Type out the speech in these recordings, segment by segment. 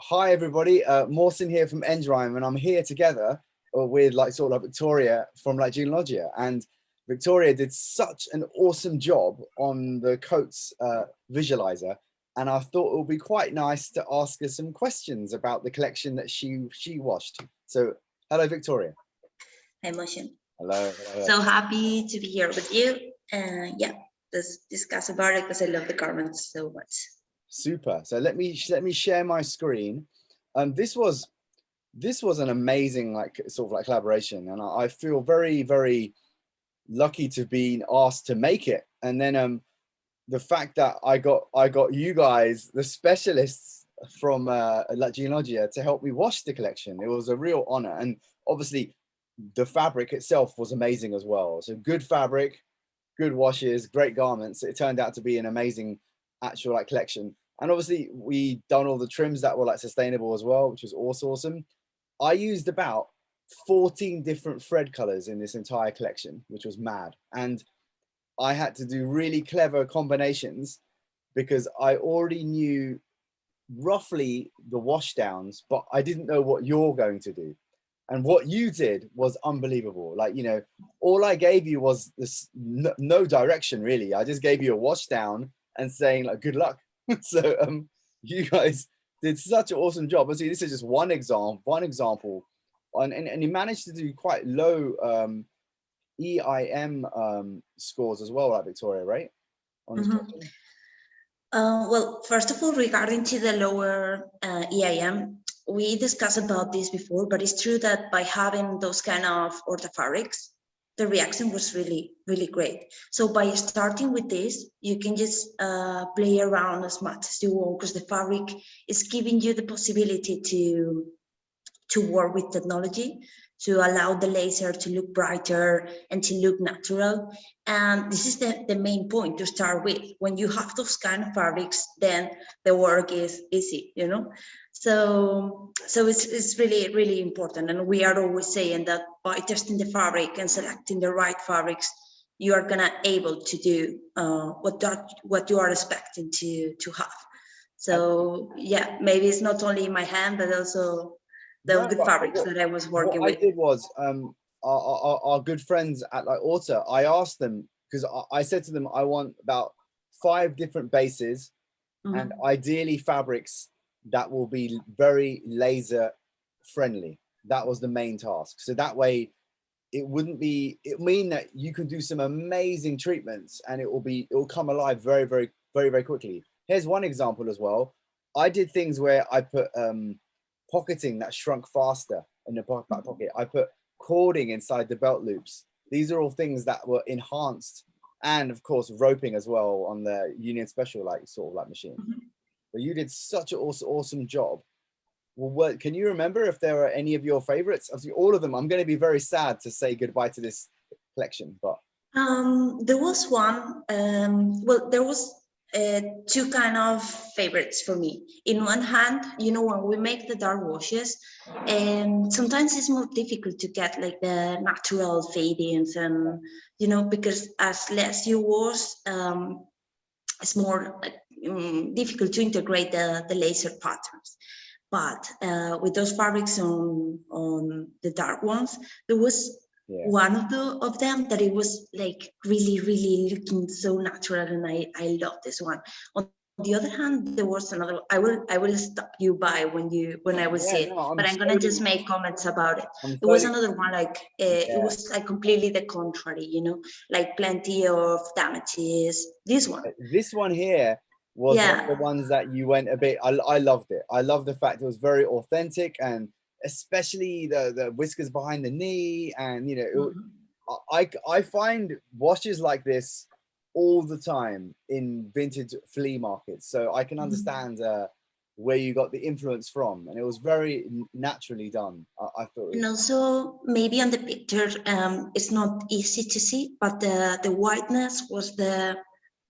Hi everybody, Mawson here from ENDRIME, and I'm here together with Victoria from Jeanologia. And Victoria did such an awesome job on the Coats Visualiser, and I thought it would be quite nice to ask her some questions about the collection that she washed. So hello Victoria. Hi Mawson. Hello. So happy to be here with you, and yeah, let's discuss about it because I love the garments so much. Super. So let me share my screen. This was an amazing collaboration, and I feel very, very lucky to be asked to make it. And then the fact that I got you guys, the specialists from Jeanologia, to help me wash the collection. It was a real honor, and obviously the fabric itself was amazing as well. So good fabric, good washes, great garments. It turned out to be an amazing actual collection. And obviously we done all the trims that were sustainable as well, which was also awesome. I used about 14 different thread colors in this entire collection, which was mad. And I had to do really clever combinations because I already knew roughly the wash downs, but I didn't know what you're going to do. And what you did was unbelievable. All I gave you was this no direction really. I just gave you a wash down and saying good luck. So you guys did such an awesome job. Obviously, this is just one example, and you managed to do quite low EIM scores as well, Victoria, right? On this well, first of all, regarding to the lower EIM, we discussed about this before, but it's true that by having those kind of Orta fabrics, the reaction was really, really great. So by starting with this, you can just play around as much as you want, because the fabric is giving you the possibility to work with technology, to allow the laser to look brighter and to look natural. And this is the main point to start with. When you have those kind of fabrics, then the work is easy, you know? So it's really, really important. And we are always saying that by testing the fabric and selecting the right fabrics, you are gonna able to do what you are expecting to have. So yeah, maybe it's not only in my hand, but also the good fabrics that I was working with. What I did was our good friends at Orta, I asked them, because I said to them, I want about 5 different bases and ideally fabrics that will be very laser friendly. That was the main task. So that way it mean that you can do some amazing treatments and it will come alive very, very, very, very quickly. Here's one example as well. I did things where I put pocketing that shrunk faster in the back pocket. I put cording inside the belt loops. These are all things that were enhanced, and of course roping as well on the Union Special machine. But you did such an awesome job. Well, can you remember if there are any of your favorites? Obviously, all of them. I'm going to be very sad to say goodbye to this collection, but there was one. Well, there was 2 kind of favorites for me. In one hand, you know, when we make the dark washes, and sometimes it's more difficult to get the natural fadings, and you know, because as less you wash, it's more difficult to integrate the laser patterns. But with those fabrics on the dark ones, there was one of them that it was really, really looking so natural, and I love this one. On the other hand, there was another. I will stop you by when I will say it, but I'm gonna just make comments about it. There was another one it was completely the contrary, you know, plenty of damages. This one here was one of the ones that you went a bit. I loved it. I love the fact it was very authentic, and especially the whiskers behind the knee, and you know, I find washes like this all the time in vintage flea markets, so I can understand where you got the influence from, and it was very naturally done. I thought. And also maybe on the picture, it's not easy to see, but the whiteness was the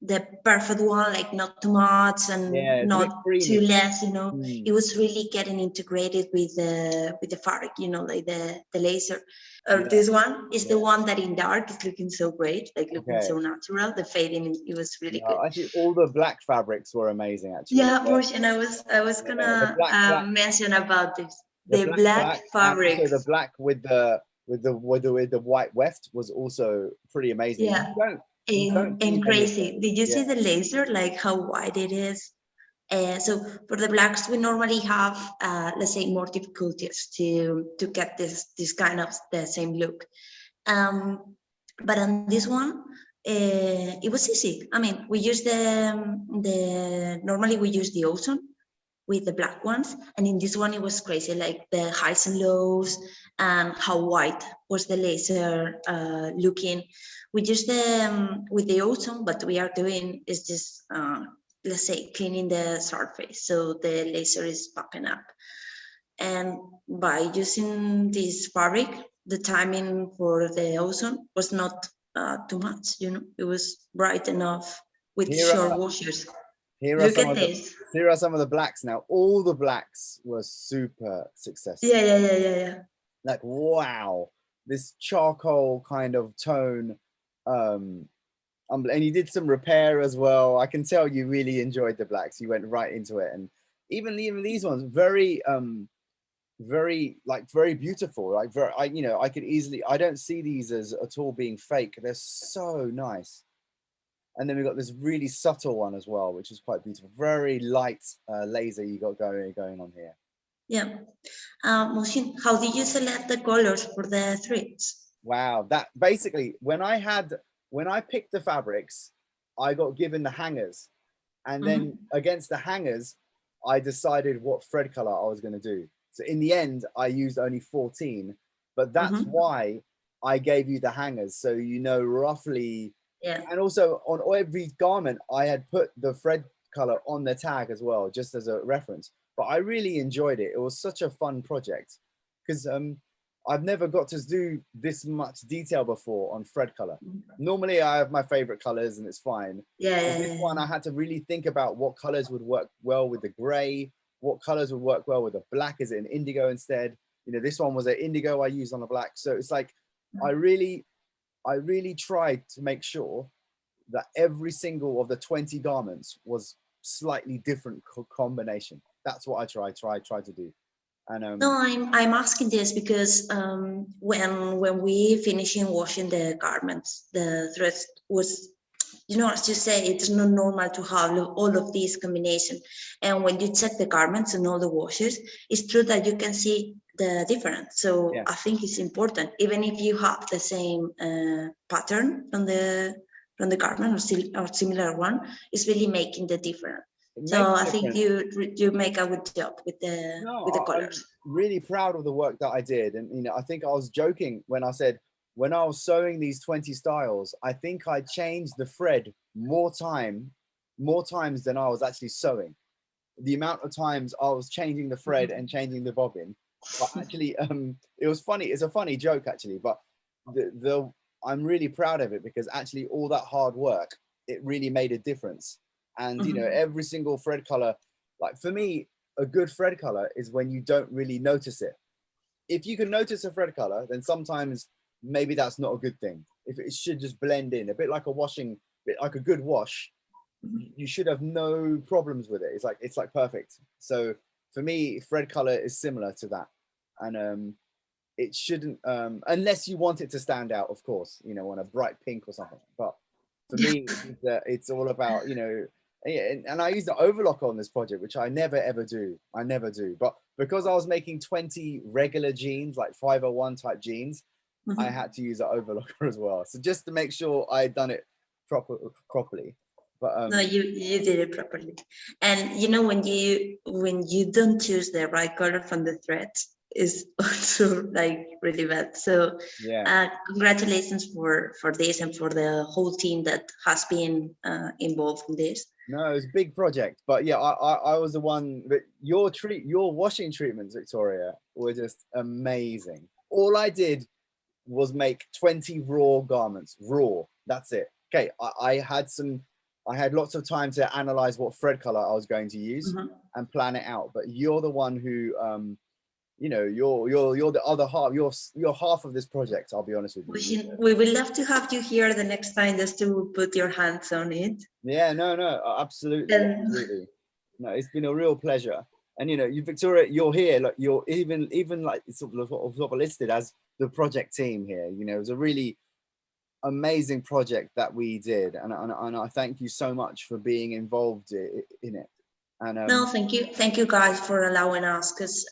the perfect one, like not too much and Yeah, it's a bit not too creamy. less, you know. Mm. It was really getting integrated with the fabric, you know, like the laser. Yeah, This one is the yeah. one that in dark is looking so great, like looking Okay. so natural. The fading, it was really good. No, actually, all the black fabrics were amazing. Actually, Yeah, Portion, I was yeah, the gonna black, mention about this. the The black, black black, and also the fabrics. black with the white weft was also pretty amazing. Yeah, You don't see and many of crazy. those. Did you Yeah. see the laser, like how wide it is? So for the blacks, we normally have, let's say, more difficulties to get this kind of the same look. But on this one, it was easy. I mean, we use the normally we use the ozone with the black ones, and in this one it was crazy, like the highs and lows and how white was the laser looking. We use the with the ozone, but we are doing is just let's say cleaning the surface, so the laser is popping up. And by using this fabric, the timing for the ozone was not too much, you know, it was bright enough with Here short are washers. here are Look some at of the this. here are some of the blacks now. All the blacks were super Yeah, successful. yeah, yeah, yeah, yeah. Like wow, this charcoal kind of tone. Um, and you did some repair as well. I can tell you really enjoyed the blacks. You went right into it, and even these ones very very beautiful. Like very, I could easily. I don't see these as at all being fake. They're so nice. And then we've got this really subtle one as well, which is quite beautiful. Very light laser you got going on here. Yeah. Mohsin, how did you select the colors for the threads? Wow, that basically when I picked the fabrics, I got given the hangers, and then Mm-hmm. against the hangers, I decided what thread color I was going to do. So in the end, I used only 14, but that's Mm-hmm. why I gave you the hangers, so you know roughly. Yeah. And also on every garment, I had put the thread color on the tag as well, just as a reference. But I really enjoyed it. It was such a fun project because I've never got to do this much detail before on thread color. Normally, I have my favorite colors and it's fine. Yeah, But yeah, this yeah, one, I had to really think about what colors would work well with the gray, what colors would work well with the black. Is it an indigo instead? You know, this one was an indigo I used on the black. So it's like I really, I really tried to make sure that every single of the 20 garments was slightly different combination. That's what I tried to do. And No, I'm asking this because when we finishing washing the garments, the threads was, you know, as you say, it's not normal to have all of these combination. And when you check the garments and all the washes, it's true that you can see the difference. So yeah, I think it's important, even if you have the same pattern from the garment or similar one, it's really making the difference. it So makes I a think difference. you make a good job No, with the I'm colors. really proud of the work that I did. And, you know, I think I was joking when I said, when I was sewing these 20 styles, I think I changed the thread more times than I was actually sewing. The amount of times I was changing the thread and changing the bobbin. But actually, it was funny. It's a funny joke actually, but the I'm really proud of it because actually all that hard work, it really made a difference. And you know, Mhm. every single thread color, like for me, a good thread color is when you don't really notice it. If you can notice a thread color, then sometimes maybe that's not a good thing. If it should just blend in, a bit like a washing, bit like a good wash, you should have no problems with it. It's like perfect. So for me, thread color is similar to that, and it shouldn't unless you want it to stand out, of course, you know, on a bright pink or something. But for me, it's all about, you know, and I use the overlock on this project, which I never ever do. I never do. But because I was making 20 regular jeans, like 501 type jeans, I Mhm. had to use an overlocker as well. So just to make sure I had done it properly. But No, you did it properly. And you know when you don't choose the right color from the threads is also like really bad. So yeah. congratulations for this and for the whole team that has been involved in this. No, it was a big project, but yeah, I was the one that your washing treatments, Victoria, were just amazing. All I did was make 20 raw garments, raw. That's it. Okay, I had some. I had lots of time to analyze what thread color I was going to use and plan it out. But you're the one who, you know, you're the other half. You're half of this project. I'll be honest with you. We would love to have you here the next time just to put your hands on it. Yeah, no, absolutely, absolutely. No, it's been a real pleasure. And you know, you, Victoria, you're here. Like you're even like sort of listed as the project team here. You know, it was a really amazing project that we did, and I thank you so much for being involved in it. And no, thank you guys for allowing us, because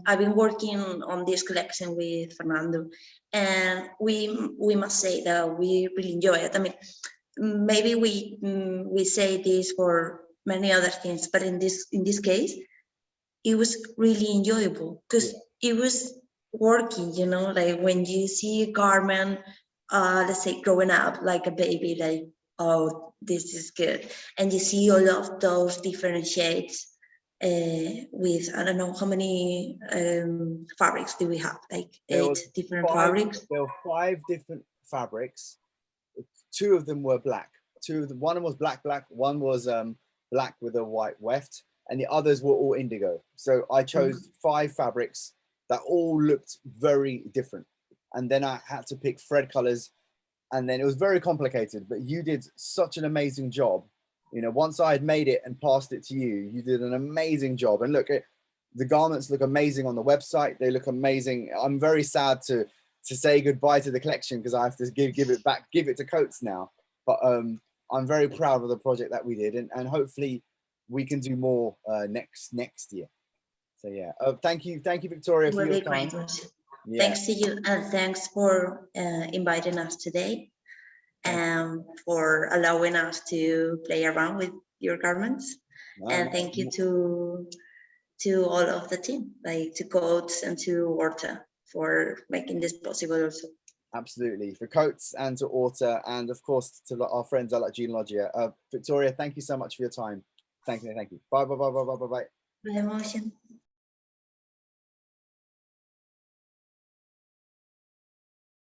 I've been working on this collection with Fernando, and we must say that we really enjoy it. I mean, maybe we say this for many other things, but in this case, it was really enjoyable because it was working, you know, like when you see a garment, let's say growing up like a baby, like, oh, this is good. And you see all of those different shades with, I don't know how many fabrics do we have, like 8 different fabrics. There were 5 different fabrics. 2 of them were black. One was black, one was black with a white weft, and the others were all indigo. So I chose 5 fabrics that all looked very different. And then I had to pick thread colors, and then it was very complicated, but you did such an amazing job. You know, once I had made it and passed it to you, you did an amazing job. And look, the garments look amazing on the website. They look amazing. I'm very sad to say goodbye to the collection because I have to give it to Coats now. But I'm very proud of the project that we did, and hopefully we can do more next year. So yeah, thank you, Victoria, for your time. Yeah. Thanks to you, and thanks for inviting us today, and for allowing us to play around with your garments. And thank you to all of the team, like to Coats and to Orta, for making this possible also. Absolutely, for Coats and to Orta, and of course to our friends at Jeanologia. Victoria, thank you so much for your time. Thank you. Bye. Bye, Emotion.